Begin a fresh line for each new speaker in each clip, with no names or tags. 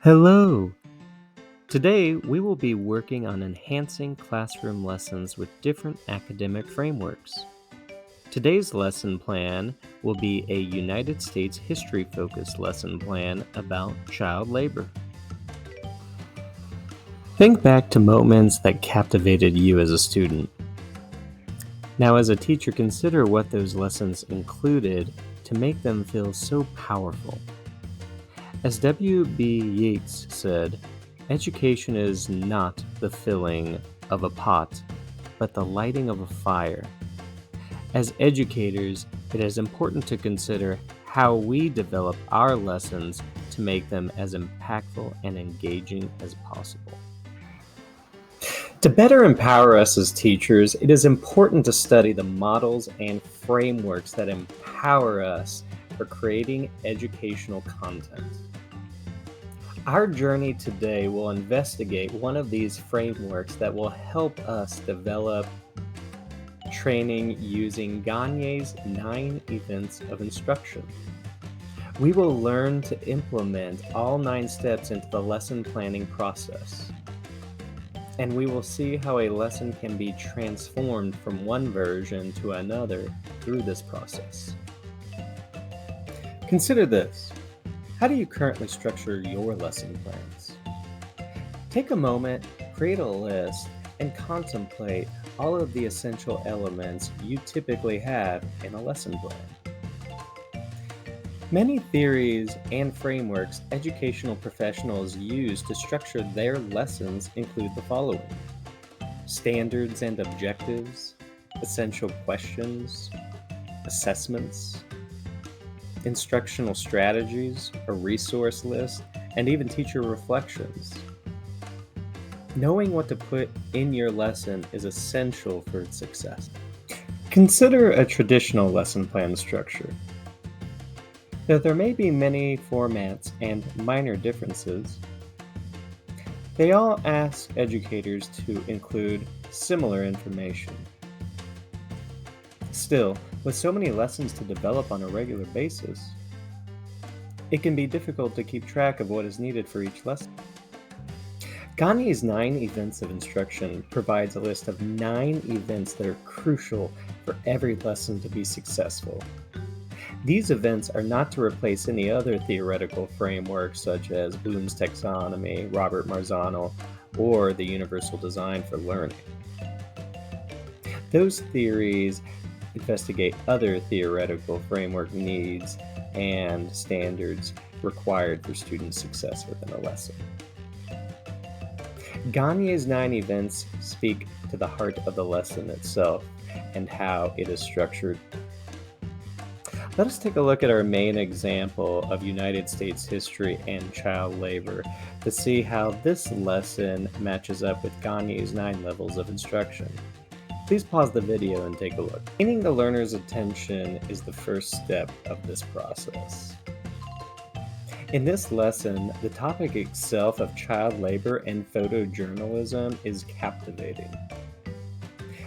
Hello! Today we will be working on enhancing classroom lessons with different academic frameworks. Today's lesson plan will be a United States history focused lesson plan about child labor. Think back to moments that captivated you as a student. Now, as a teacher, consider what those lessons included to make them feel so powerful. As W.B. Yeats said, education is not the filling of a pot, but the lighting of a fire. As educators, it is important to consider how we develop our lessons to make them as impactful and engaging as possible. To better empower us as teachers, it is important to study the models and frameworks that empower us for creating educational content. Our journey today will investigate one of these frameworks that will help us develop training using Gagne's 9 events of instruction. We will learn to implement all 9 steps into the lesson planning process. And we will see how a lesson can be transformed from one version to another through this process. Consider this. How do you currently structure your lesson plans? Take a moment, create a list, and contemplate all of the essential elements you typically have in a lesson plan. Many theories and frameworks educational professionals use to structure their lessons include the following: standards and objectives, essential questions, assessments, instructional strategies, a resource list, and even teacher reflections. Knowing what to put in your lesson is essential for its success. Consider a traditional lesson plan structure. Though there may be many formats and minor differences, they all ask educators to include similar information. Still, with so many lessons to develop on a regular basis, it can be difficult to keep track of what is needed for each lesson. Gagne's 9 events of instruction provides a list of 9 events that are crucial for every lesson to be successful. These events are not to replace any other theoretical frameworks such as Bloom's taxonomy, Robert Marzano, or the universal design for learning. Those theories investigate other theoretical framework needs and standards required for student success within a lesson. Gagne's 9 events speak to the heart of the lesson itself and how it is structured. Let us take a look at our main example of United States history and child labor to see how this lesson matches up with Gagne's 9 levels of instruction. Please pause the video and take a look. Gaining the learner's attention is the first step of this process. In this lesson, the topic itself of child labor and photojournalism is captivating.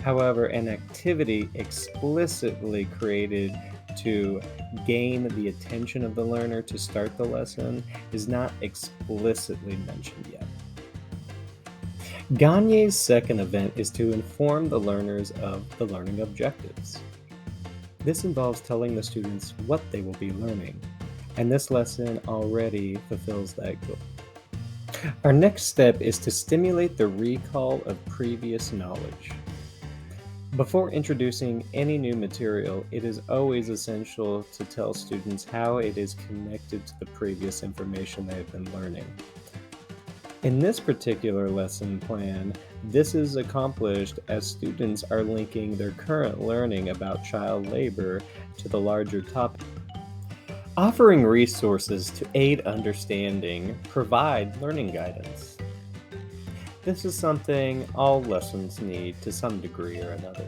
However, an activity explicitly created to gain the attention of the learner to start the lesson is not explicitly mentioned yet. Gagne's second event is to inform the learners of the learning objectives. This involves telling the students what they will be learning, and this lesson already fulfills that goal. Our next step is to stimulate the recall of previous knowledge. Before introducing any new material, it is always essential to tell students how it is connected to the previous information they have been learning. In this particular lesson plan, this is accomplished as students are linking their current learning about child labor to the larger topic. Offering resources to aid understanding provide learning guidance. This is something all lessons need to some degree or another.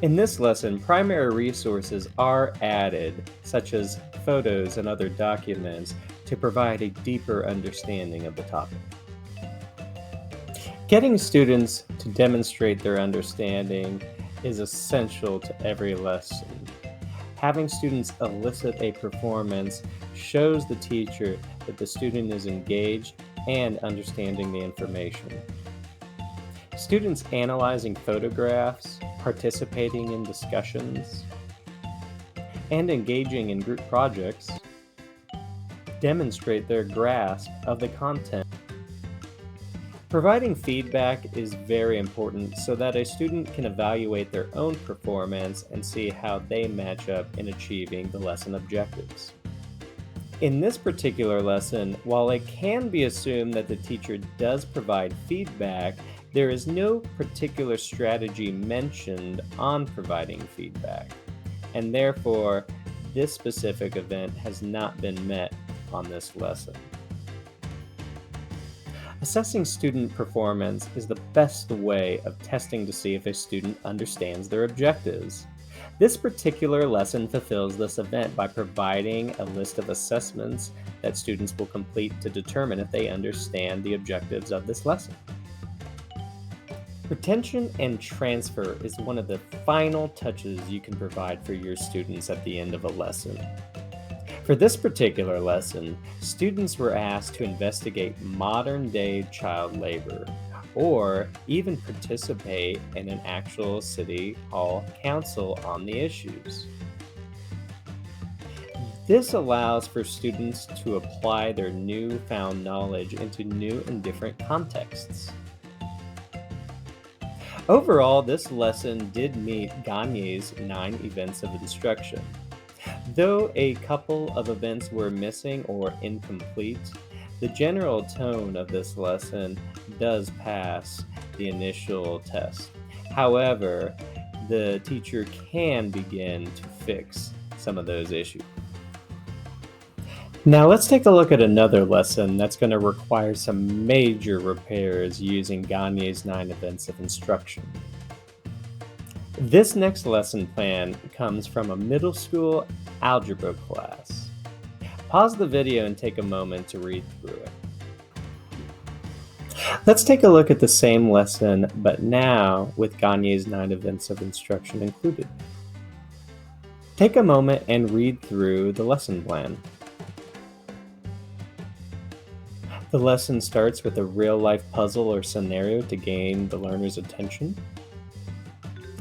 In this lesson, primary resources are added, such as photos and other documents, to provide a deeper understanding of the topic. Getting students to demonstrate their understanding is essential to every lesson. Having students elicit a performance shows the teacher that the student is engaged and understanding the information. Students analyzing photographs, participating in discussions, and engaging in group projects demonstrate their grasp of the content. Providing feedback is very important so that a student can evaluate their own performance and see how they match up in achieving the lesson objectives. In this particular lesson, while it can be assumed that the teacher does provide feedback, there is no particular strategy mentioned on providing feedback, and therefore, this specific event has not been met on this lesson. Assessing student performance is the best way of testing to see if a student understands their objectives. This particular lesson fulfills this event by providing a list of assessments that students will complete to determine if they understand the objectives of this lesson. Retention and transfer is one of the final touches you can provide for your students at the end of a lesson. For this particular lesson, students were asked to investigate modern-day child labor, or even participate in an actual City Hall council on the issues. This allows for students to apply their newfound knowledge into new and different contexts. Overall, this lesson did meet Gagne's 9 events of instruction. Though a couple of events were missing or incomplete, the general tone of this lesson does pass the initial test. However, the teacher can begin to fix some of those issues. Now let's take a look at another lesson that's going to require some major repairs using Gagne's 9 events of instruction. This next lesson plan comes from a middle school algebra class. Pause the video and take a moment to read through it. Let's take a look at the same lesson, but now with Gagne's 9 events of instruction included. Take a moment and read through the lesson plan. The lesson starts with a real-life puzzle or scenario to gain the learner's attention.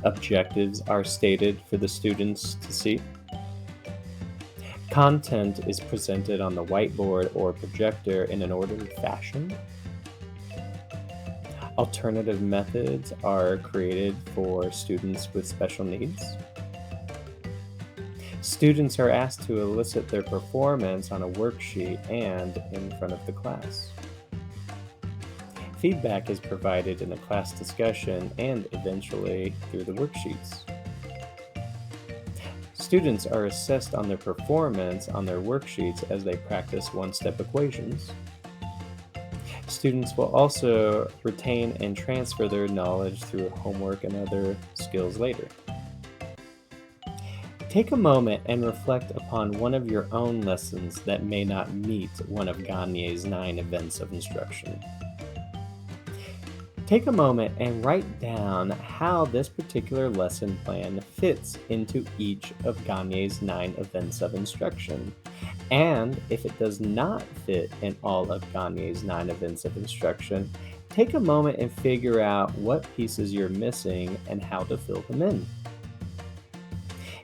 Objectives are stated for the students to see. Content is presented on the whiteboard or projector in an ordered fashion. Alternative methods are created for students with special needs. Students are asked to elicit their performance on a worksheet and in front of the class. Feedback is provided in a class discussion and eventually through the worksheets. Students are assessed on their performance on their worksheets as they practice one-step equations. Students will also retain and transfer their knowledge through homework and other skills later. Take a moment and reflect upon one of your own lessons that may not meet one of Gagne's 9 events of instruction. Take a moment and write down how this particular lesson plan fits into each of Gagne's 9 events of instruction. And if it does not fit in all of Gagne's 9 events of instruction, take a moment and figure out what pieces you're missing and how to fill them in.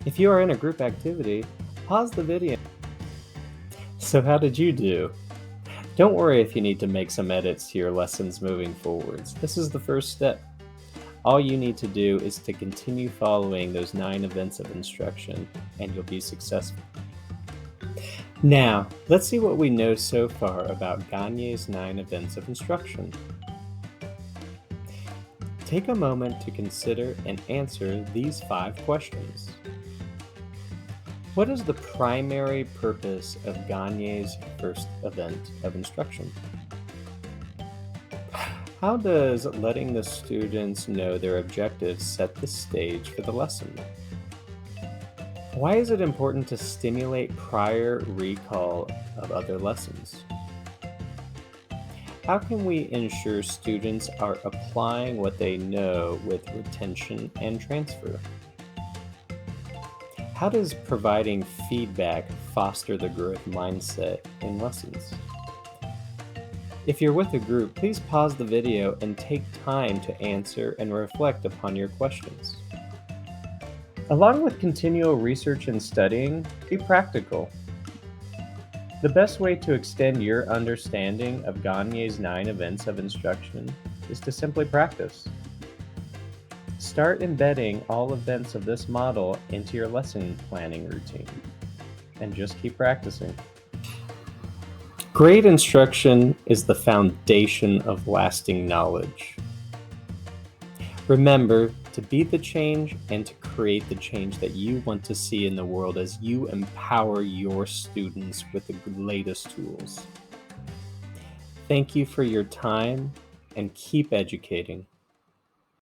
If you are in a group activity, pause the video. So how did you do? Don't worry if you need to make some edits to your lessons moving forwards. This is the first step. All you need to do is to continue following those 9 events of instruction and you'll be successful. Now, let's see what we know so far about Gagne's 9 events of instruction. Take a moment to consider and answer these 5 questions. What is the primary purpose of Gagne's first event of instruction? How does letting the students know their objectives set the stage for the lesson? Why is it important to stimulate prior recall of other lessons? How can we ensure students are applying what they know with retention and transfer? How does providing feedback foster the growth mindset in lessons? If you're with a group, please pause the video and take time to answer and reflect upon your questions. Along with continual research and studying, be practical. The best way to extend your understanding of Gagne's 9 events of instruction is to simply practice. Start embedding all events of this model into your lesson planning routine, and just keep practicing. Great instruction is the foundation of lasting knowledge. Remember to be the change and to create the change that you want to see in the world as you empower your students with the latest tools. Thank you for your time and keep educating.